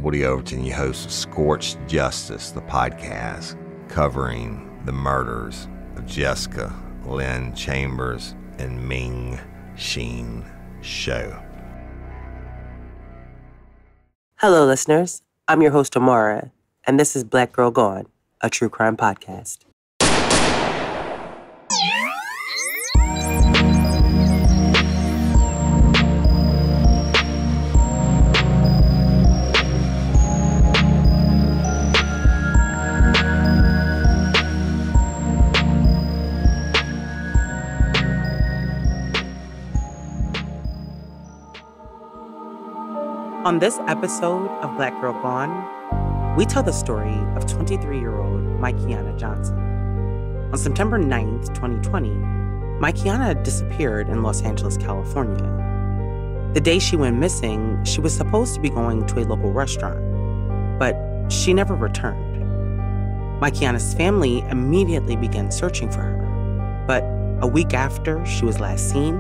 Woody Overton, your host of Scorched Justice, the podcast covering the murders of Jessica Lynn Chambers and Ming Sheen Show. Hello, listeners. I'm your host, Amara, and this is Black Girl Gone, a true crime podcast. On this episode of Black Girl Gone, we tell the story of 23-year-old Mikeona Johnson. On September 9th, 2020, Mikeyanna disappeared in Los Angeles, California. The day she went missing, she was supposed to be going to a local restaurant, but she never returned. Mikeyanna's family immediately began searching for her, but a week after she was last seen,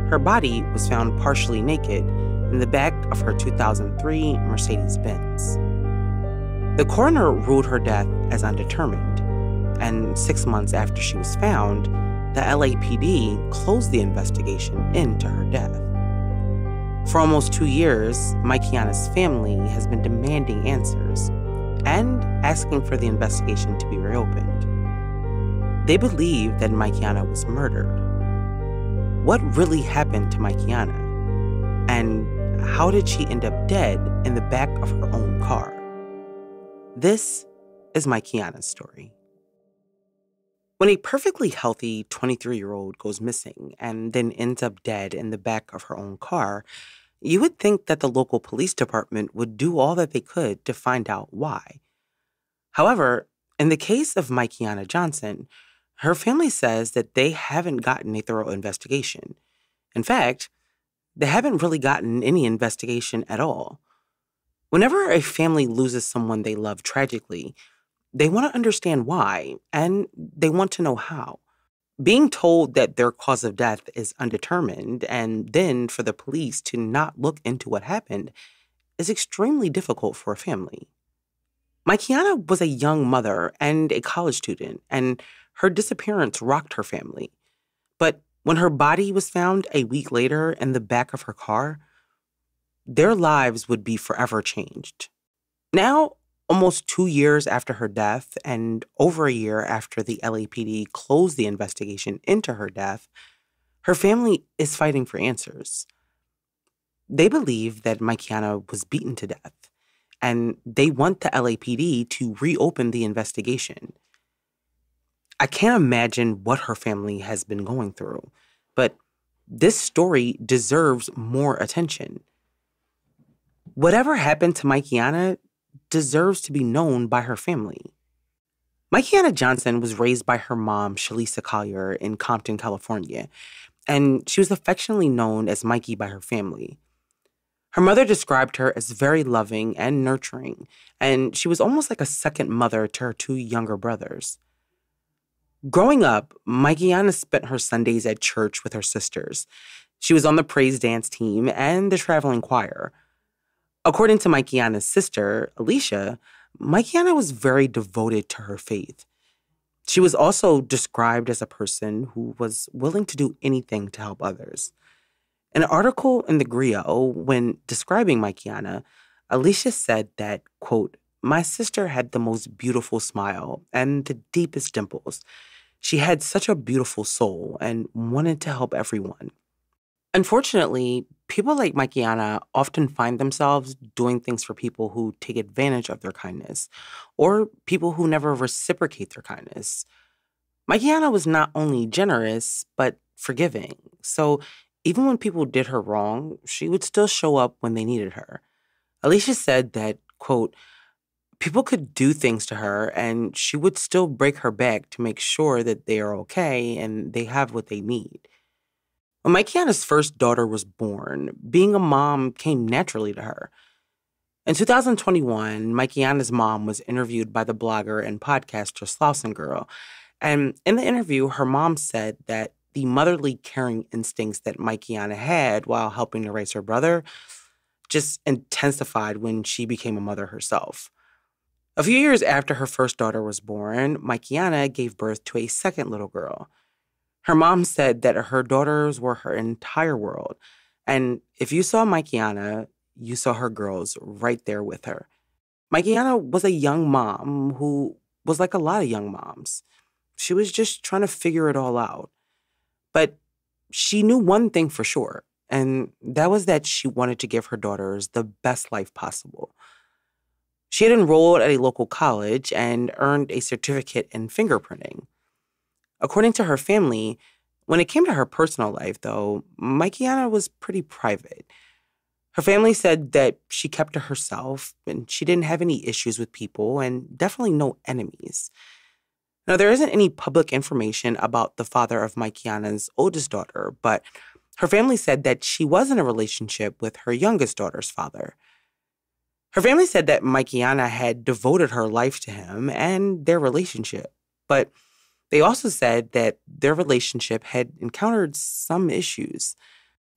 her body was found partially naked in the back of her 2003 Mercedes-Benz. The coroner ruled her death as undetermined, and 6 months after she was found, the LAPD closed the investigation into her death. For almost 2 years, Mikeyanna's family has been demanding answers and asking for the investigation to be reopened. They believe that Mikeyanna was murdered. What really happened to Mikeyanna? And how did she end up dead in the back of her own car? This is Mikeyanna's story. When a perfectly healthy 23-year-old goes missing and then ends up dead in the back of her own car, you would think that the local police department would do all that they could to find out why. However, in the case of Mikeona Johnson, her family says that they haven't gotten a thorough investigation. In fact, they haven't really gotten any investigation at all. Whenever a family loses someone they love tragically, they want to understand why, and they want to know how. Being told that their cause of death is undetermined, and then for the police to not look into what happened, is extremely difficult for a family. Mikeyanna was a young mother and a college student, and her disappearance rocked her family. But when her body was found a week later in the back of her car, their lives would be forever changed. Now, almost 2 years after her death and over a year after the LAPD closed the investigation into her death, her family is fighting for answers. They believe that Mikeyanna was beaten to death, and they want the LAPD to reopen the investigation. I can't imagine what her family has been going through, but this story deserves more attention. Whatever happened to Mikeyanna deserves to be known by her family. Mikeona Johnson was raised by her mom, Shalisa Collier, in Compton, California, and she was affectionately known as Mikey by her family. Her mother described her as very loving and nurturing, and she was almost like a second mother to her 2 younger brothers. Growing up, Mikeyanna spent her Sundays at church with her sisters. She was on the praise dance team and the traveling choir. According to Mikeyanna's sister, Alicia, Mikeyanna was very devoted to her faith. She was also described as a person who was willing to do anything to help others. In an article in the Griot, when describing Mikeyanna, Alicia said that, quote, "My sister had the most beautiful smile and the deepest dimples. She had such a beautiful soul and wanted to help everyone." Unfortunately, people like Mikeyanna often find themselves doing things for people who take advantage of their kindness or people who never reciprocate their kindness. Mikeyanna was not only generous, but forgiving. So even when people did her wrong, she would still show up when they needed her. Alicia said that, quote, "People could do things to her and she would still break her back to make sure that they are okay and they have what they need." When Mikeyanna's first daughter was born, being a mom came naturally to her. In 2021, Mikeyanna's mom was interviewed by the blogger and podcaster Slauson Girl, and in the interview, her mom said that the motherly caring instincts that Mikeyanna had while helping to raise her brother just intensified when she became a mother herself. A few years after her first daughter was born, Mikeyanna gave birth to a second little girl. Her mom said that her daughters were her entire world, and if you saw Mikeyanna, you saw her girls right there with her. Mikeyanna was a young mom who was like a lot of young moms. She was just trying to figure it all out. But she knew one thing for sure, and that was that she wanted to give her daughters the best life possible. She had enrolled at a local college and earned a certificate in fingerprinting. According to her family, when it came to her personal life, though, Mikeyanna was pretty private. Her family said that she kept to herself and she didn't have any issues with people and definitely no enemies. Now, there isn't any public information about the father of Mikeyanna's oldest daughter, but her family said that she was in a relationship with her youngest daughter's father. Her family said that Mikeyanna had devoted her life to him and their relationship, but they also said that their relationship had encountered some issues.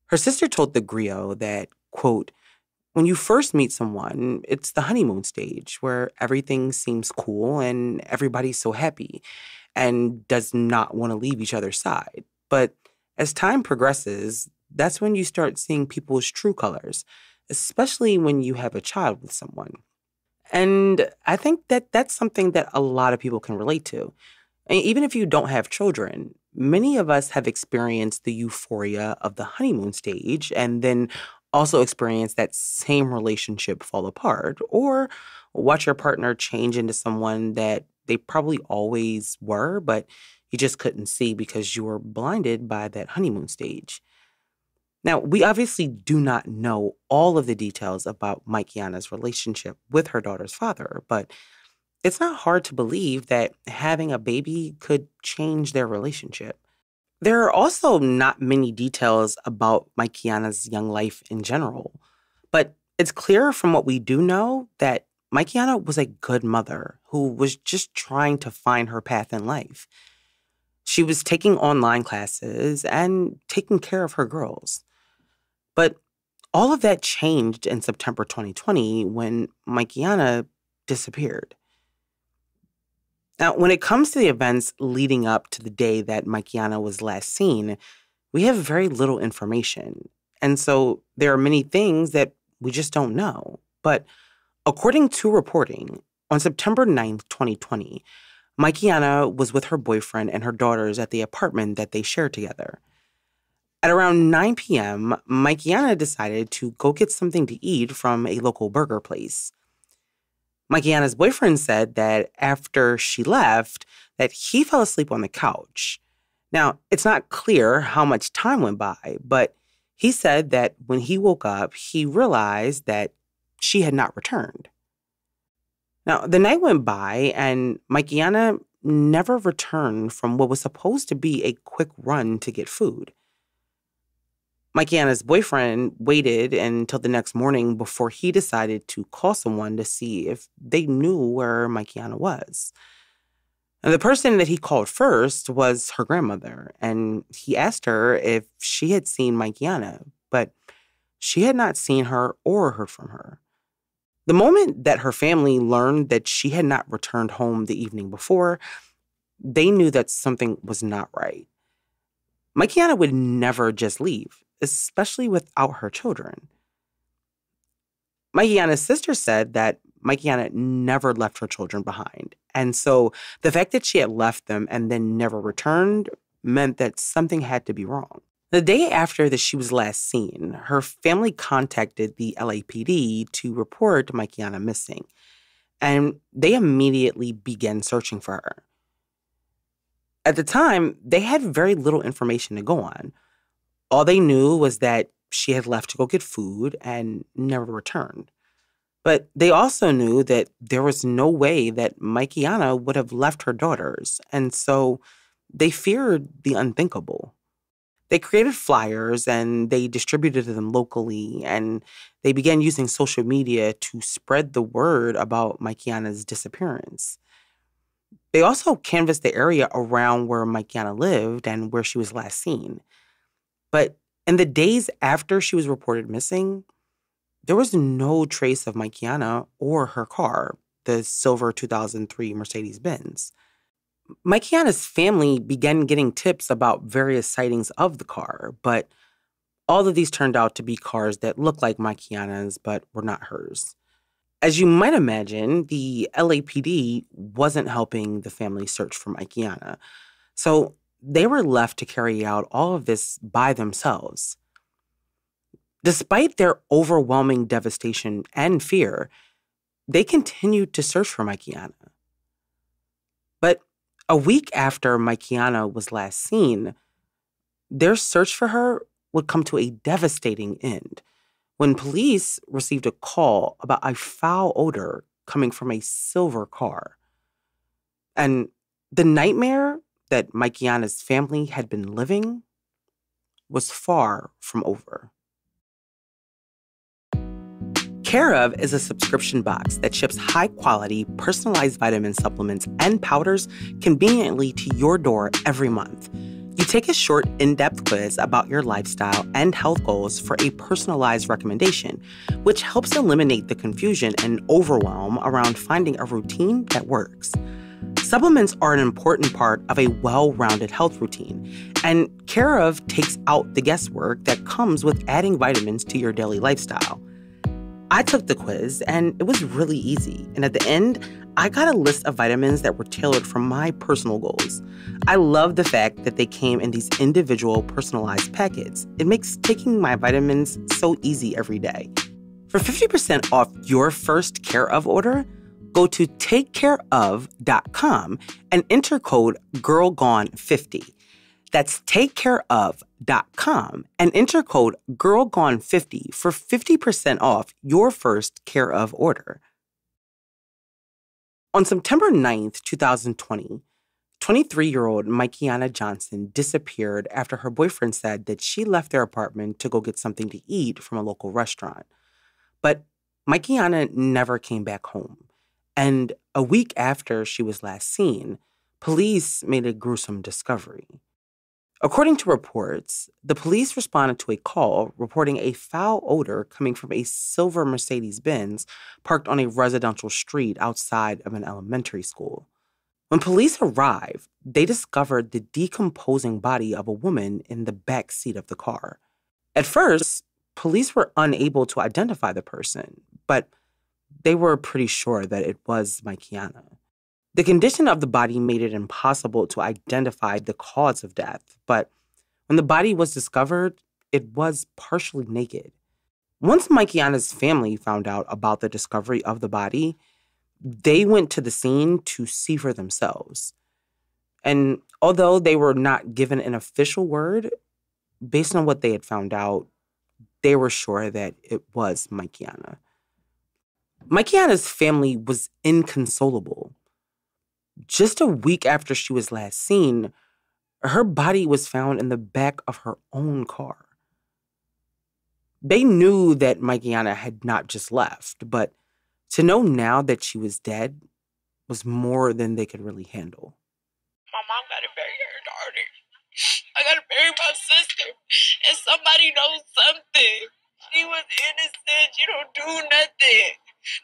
Her sister told the griot that, quote, when you first meet someone, it's the honeymoon stage where everything seems cool and everybody's so happy and does not want to leave each other's side. But as time progresses, that's when you start seeing people's true colors, especially when you have a child with someone. And I think that that's something that a lot of people can relate to. And even if you don't have children, many of us have experienced the euphoria of the honeymoon stage and then also experience that same relationship fall apart or watch your partner change into someone that they probably always were, but you just couldn't see because you were blinded by that honeymoon stage. Now, we obviously do not know all of the details about Mikeyanna's relationship with her daughter's father, but it's not hard to believe that having a baby could change their relationship. There are also not many details about Mikeyanna's young life in general, but it's clear from what we do know that Mikeyanna was a good mother who was just trying to find her path in life. She was taking online classes and taking care of her girls. But all of that changed in September 2020 when Mikeyanna disappeared. Now, when it comes to the events leading up to the day that Mikeyanna was last seen, we have very little information. And so there are many things that we just don't know. But according to reporting, on September 9th, 2020, Mikeyanna was with her boyfriend and her daughters at the apartment that they shared together. At around 9 p.m., Mikeyanna decided to go get something to eat from a local burger place. Mikeyanna's boyfriend said that after she left, that he fell asleep on the couch. Now, it's not clear how much time went by, but he said that when he woke up, he realized that she had not returned. Now, the night went by, and Mikeyanna never returned from what was supposed to be a quick run to get food. Mikeyanna's boyfriend waited until the next morning before he decided to call someone to see if they knew where Mikeyanna was. And the person that he called first was her grandmother, and he asked her if she had seen Mikeyanna, but she had not seen her or heard from her. The moment that her family learned that she had not returned home the evening before, they knew that something was not right. Mikeyanna would never just leave, especially without her children. Mikeyanna's sister said that Mikeyanna never left her children behind. And so the fact that she had left them and then never returned meant that something had to be wrong. The day after that she was last seen, her family contacted the LAPD to report Mikeyanna missing. And they immediately began searching for her. At the time, they had very little information to go on. All they knew was that she had left to go get food and never returned. But they also knew that there was no way that Mikeyanna would have left her daughters, and so they feared the unthinkable. They created flyers and they distributed them locally, and they began using social media to spread the word about Mikeyanna's disappearance. They also canvassed the area around where Mikeyanna lived and where she was last seen. But in the days after she was reported missing, there was no trace of Mikeyanna or her car, the silver 2003 Mercedes-Benz. Mikeyanna's family began getting tips about various sightings of the car, but all of these turned out to be cars that looked like Mikeyanna's but were not hers. As you might imagine, the LAPD wasn't helping the family search for Mikeyanna, so they were left to carry out all of this by themselves. Despite their overwhelming devastation and fear, they continued to search for Mikeyanna. But a week after Mikeyanna was last seen, their search for her would come to a devastating end when police received a call about a foul odor coming from a silver car. And the nightmare that Mikeyanna's family had been living was far from over. Care Of is a subscription box that ships high-quality, personalized vitamin supplements and powders conveniently to your door every month. You take a short, in-depth quiz about your lifestyle and health goals for a personalized recommendation, which helps eliminate the confusion and overwhelm around finding a routine that works. Supplements are an important part of a well-rounded health routine, and Care Of takes out the guesswork that comes with adding vitamins to your daily lifestyle. I took the quiz, and it was really easy. And at the end, I got a list of vitamins that were tailored for my personal goals. I love the fact that they came in these individual personalized packets. It makes taking my vitamins so easy every day. For 50% off your first Care Of order, go to takecareof.com and enter code GIRLGONE50. That's takecareof.com and enter code GIRLGONE50 for 50% off your first Care Of order. On September 9th, 2020, 23-year-old Mikeona Johnson disappeared after her boyfriend said that she left their apartment to go get something to eat from a local restaurant. But Mikeona never came back home. And a week after she was last seen, police made a gruesome discovery. According to reports, the police responded to a call reporting a foul odor coming from a silver Mercedes-Benz parked on a residential street outside of an elementary school. When police arrived, they discovered the decomposing body of a woman in the back seat of the car. At first, police were unable to identify the person, but they were pretty sure that it was Mikeyanna. The condition of the body made it impossible to identify the cause of death, but when the body was discovered, it was partially naked. Once Mikeyanna's family found out about the discovery of the body, they went to the scene to see for themselves. And although they were not given an official word, based on what they had found out, they were sure that it was Mikeyanna. Mikeyanna's family was inconsolable. Just a week after she was last seen, her body was found in the back of her own car. They knew that Mikeyanna had not just left, but to know now that she was dead was more than they could really handle. My mom got to bury her daughter. I got to bury my sister. And somebody knows something. She was innocent. She don't do nothing.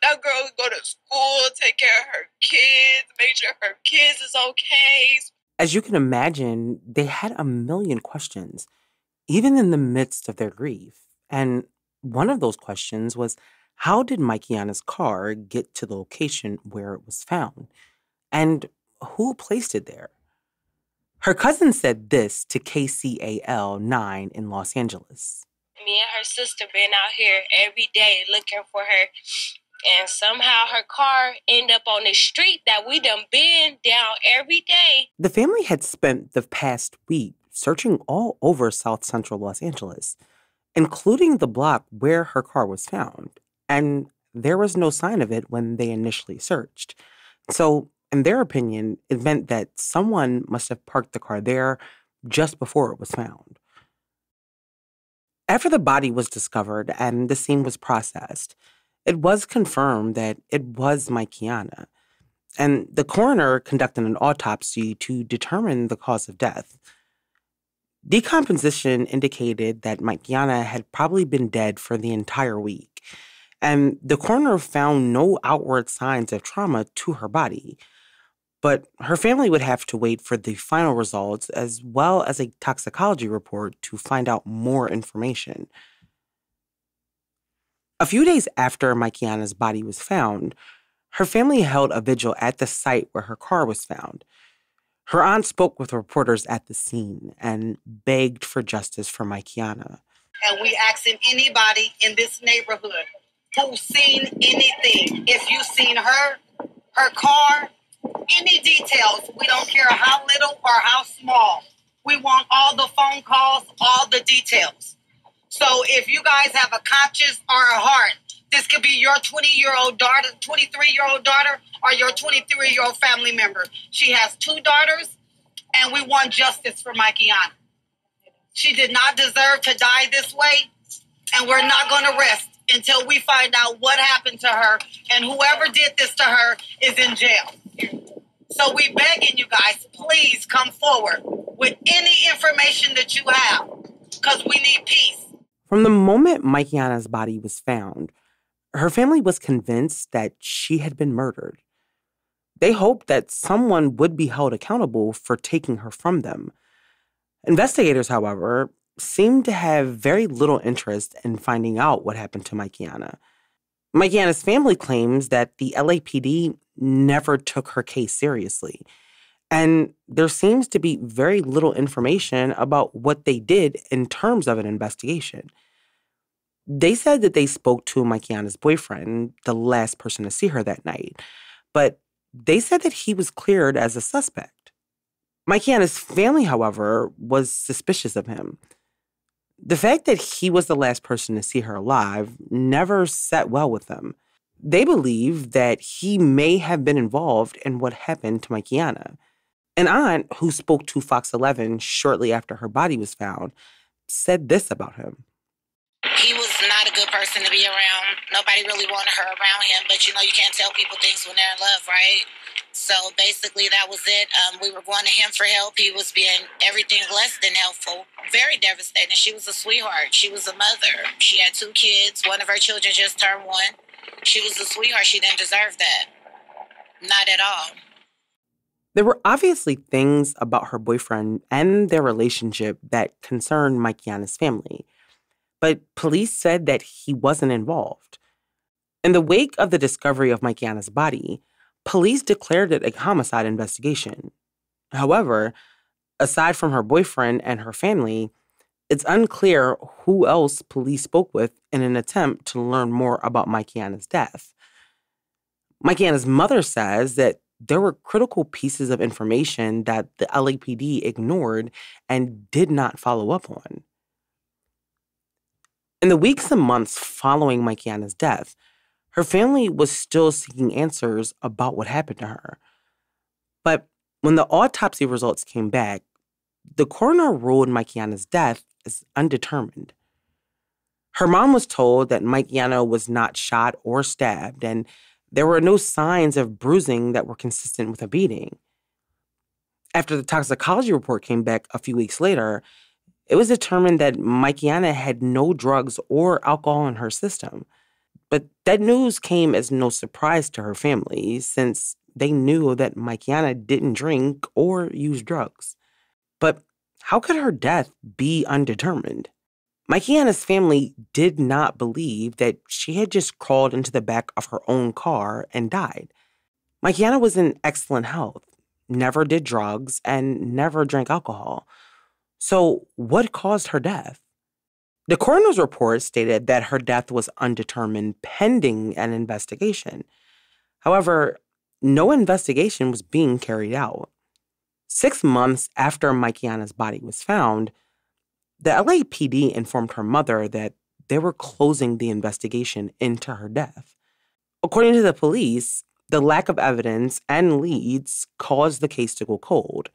That girl would go to school, take care of her kids, make sure her kids is okay. As you can imagine, they had a million questions, even in the midst of their grief. And one of those questions was, how did Mikeyanna's car get to the location where it was found? And who placed it there? Her cousin said this to KCAL 9 in Los Angeles. Me and her sister been out here every day looking for her. And somehow her car ended up on the street that we done been down every day. The family had spent the past week searching all over South Central Los Angeles, including the block where her car was found. And there was no sign of it when they initially searched. So, in their opinion, it meant that someone must have parked the car there just before it was found. After the body was discovered and the scene was processed, it was confirmed that it was Mikeyanna, and the coroner conducted an autopsy to determine the cause of death. Decomposition indicated that Mikeyanna had probably been dead for the entire week, and the coroner found no outward signs of trauma to her body. But her family would have to wait for the final results as well as a toxicology report to find out more information. A few days after Mikeyanna's body was found, her family held a vigil at the site where her car was found. Her aunt spoke with reporters at the scene and begged for justice for Mikeyanna. And we asking anybody in this neighborhood who's seen anything, if you've seen her car, any details, we don't care how little or how small. We want all the phone calls, all the details. So if you guys have a conscience or a heart, this could be your 20-year-old daughter, 23-year-old daughter, or your 23-year-old family member. She has 2 daughters, and we want justice for Mikeyanna. She did not deserve to die this way, and we're not going to rest until we find out what happened to her, and whoever did this to her is in jail. So we begging you guys, please come forward with any information that you have, because we need peace. From the moment Mikeyanna's body was found, her family was convinced that she had been murdered. They hoped that someone would be held accountable for taking her from them. Investigators, however, seemed to have very little interest in finding out what happened to Mikeyanna. Mikeyanna's family claims that the LAPD never took her case seriously, and there seems to be very little information about what they did in terms of an investigation. They said that they spoke to Mikeyanna's boyfriend, the last person to see her that night, but they said that he was cleared as a suspect. Mikeyanna's family, however, was suspicious of him. The fact that he was the last person to see her alive never sat well with them. They believe that he may have been involved in what happened to Mikeyanna. An aunt who spoke to Fox 11 shortly after her body was found said this about him. He was not a good person to be around. Nobody really wanted her around him, but you can't tell people things when they're in love, right? So basically that was it. We were going to him for help. He was being everything less than helpful. Very devastating. She was a sweetheart. She was a mother. She had 2 kids. One of her children just turned 1. She was a sweetheart. She didn't deserve that. Not at all. There were obviously things about her boyfriend and their relationship that concerned Mikeyanna's family, but police said that he wasn't involved. In the wake of the discovery of Mikeyanna's body, police declared it a homicide investigation. However, aside from her boyfriend and her family, it's unclear who else police spoke with in an attempt to learn more about Mikeyanna's death. Mikeyanna's mother says that there were critical pieces of information that the LAPD ignored and did not follow up on. In the weeks and months following Mikeyanna's death, her family was still seeking answers about what happened to her. But when the autopsy results came back, the coroner ruled Mikeyanna's death as undetermined. Her mom was told that Mikeyanna was not shot or stabbed, and there were no signs of bruising that were consistent with a beating. After the toxicology report came back a few weeks later, it was determined that Mikeyanna had no drugs or alcohol in her system. But that news came as no surprise to her family, since they knew that Mikeyanna didn't drink or use drugs. But how could her death be undetermined? Mikeyanna's family did not believe that she had just crawled into the back of her own car and died. Mikeyanna was in excellent health, never did drugs, and never drank alcohol. So what caused her death? The coroner's report stated that her death was undetermined pending an investigation. However, no investigation was being carried out. 6 months after Mikeyanna's body was found, the LAPD informed her mother that they were closing the investigation into her death. According to the police, the lack of evidence and leads caused the case to go cold,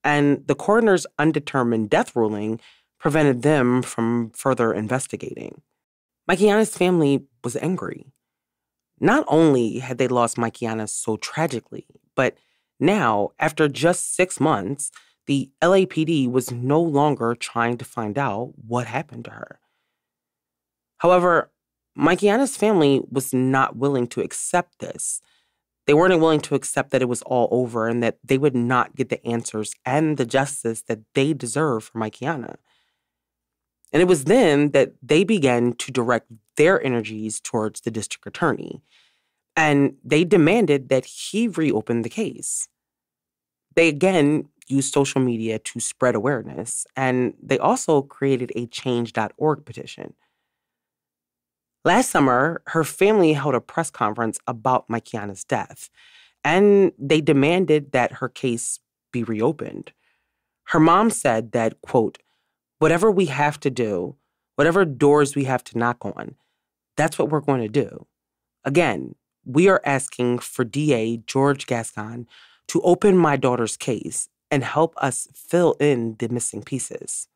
and the coroner's undetermined death ruling prevented them from further investigating. Mikeyanna's family was angry. Not only had they lost Mikeyanna so tragically, but now, after just 6 months, the LAPD was no longer trying to find out what happened to her. However, Mikeyanna's family was not willing to accept this. They weren't willing to accept that it was all over and that they would not get the answers and the justice that they deserve for Mikeyanna. And it was then that they began to direct their energies towards the district attorney. And they demanded that he reopen the case. They again used social media to spread awareness, and they also created a change.org petition. Last summer, her family held a press conference about Mikeyanna's death, and they demanded that her case be reopened. Her mom said that, quote, "Whatever we have to do, whatever doors we have to knock on, that's what we're going to do. Again, we are asking for DA George Gascon to open my daughter's case and help us fill in the missing pieces."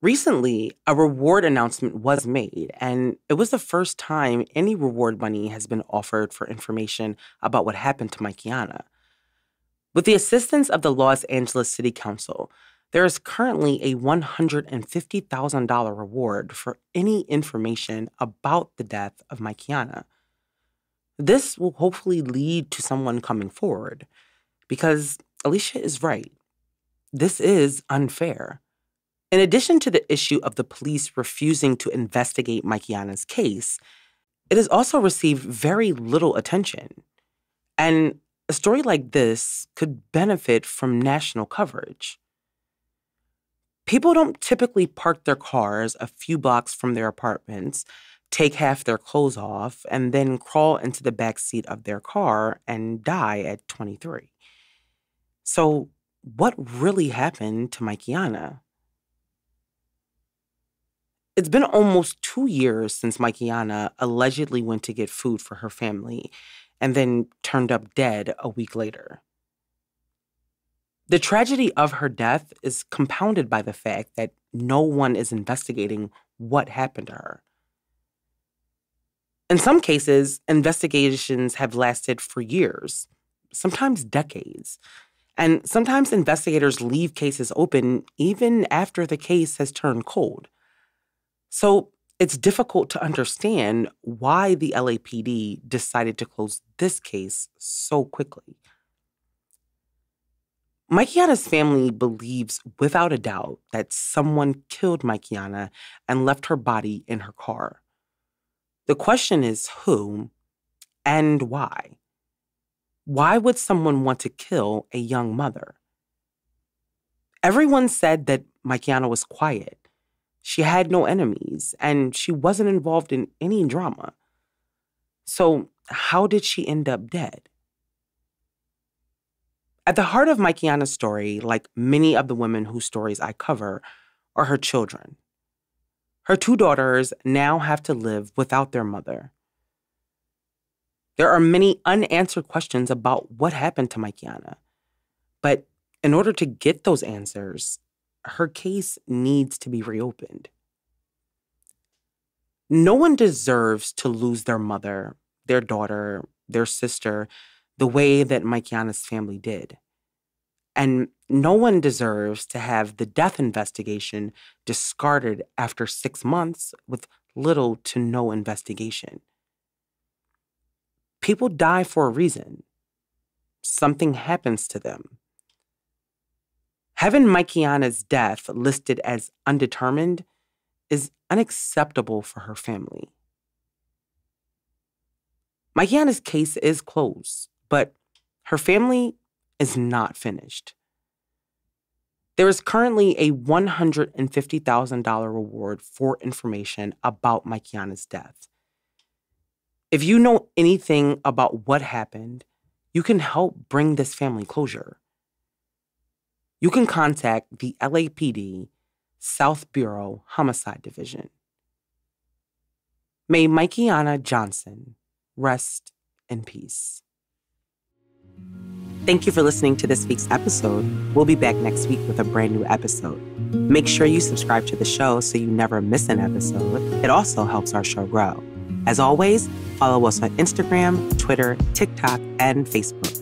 Recently, a reward announcement was made, and it was the first time any reward money has been offered for information about what happened to Mikeyanna. With the assistance of the Los Angeles City Council, there is currently a $150,000 reward for any information about the death of Mikeyanna. This will hopefully lead to someone coming forward, because Alicia is right. This is unfair. In addition to the issue of the police refusing to investigate Mikeyanna's case, it has also received very little attention. And a story like this could benefit from national coverage. People don't typically park their cars a few blocks from their apartments, take half their clothes off, and then crawl into the back seat of their car and die at 23. So what really happened to Mikeyanna? It's been almost 2 years since Mikeyanna allegedly went to get food for her family and then turned up dead a week later. The tragedy of her death is compounded by the fact that no one is investigating what happened to her. In some cases, investigations have lasted for years, sometimes decades. And sometimes investigators leave cases open even after the case has turned cold. So it's difficult to understand why the LAPD decided to close this case so quickly. Mikeyanna's family believes without a doubt that someone killed Mikeyanna and left her body in her car. The question is who and why? Why would someone want to kill a young mother? Everyone said that Mikeyanna was quiet. She had no enemies, and she wasn't involved in any drama. So how did she end up dead? At the heart of Mikeyanna's story, like many of the women whose stories I cover, are her children. Her 2 daughters now have to live without their mother. There are many unanswered questions about what happened to Mikeyanna. But in order to get those answers, her case needs to be reopened. No one deserves to lose their mother, their daughter, their sister, the way that Mikeyanna's family did. And no one deserves to have the death investigation discarded after 6 months with little to no investigation. People die for a reason. Something happens to them. Having Mikeyanna's death listed as undetermined is unacceptable for her family. Mikeyanna's case is closed, but her family is not finished. There is currently a $150,000 reward for information about Mikeyanna's death. If you know anything about what happened, you can help bring this family closure. You can contact the LAPD South Bureau Homicide Division. May Mikeona Johnson rest in peace. Thank you for listening to this week's episode. We'll be back next week with a brand new episode. Make sure you subscribe to the show so you never miss an episode. It also helps our show grow. As always, follow us on Instagram, Twitter, TikTok, and Facebook.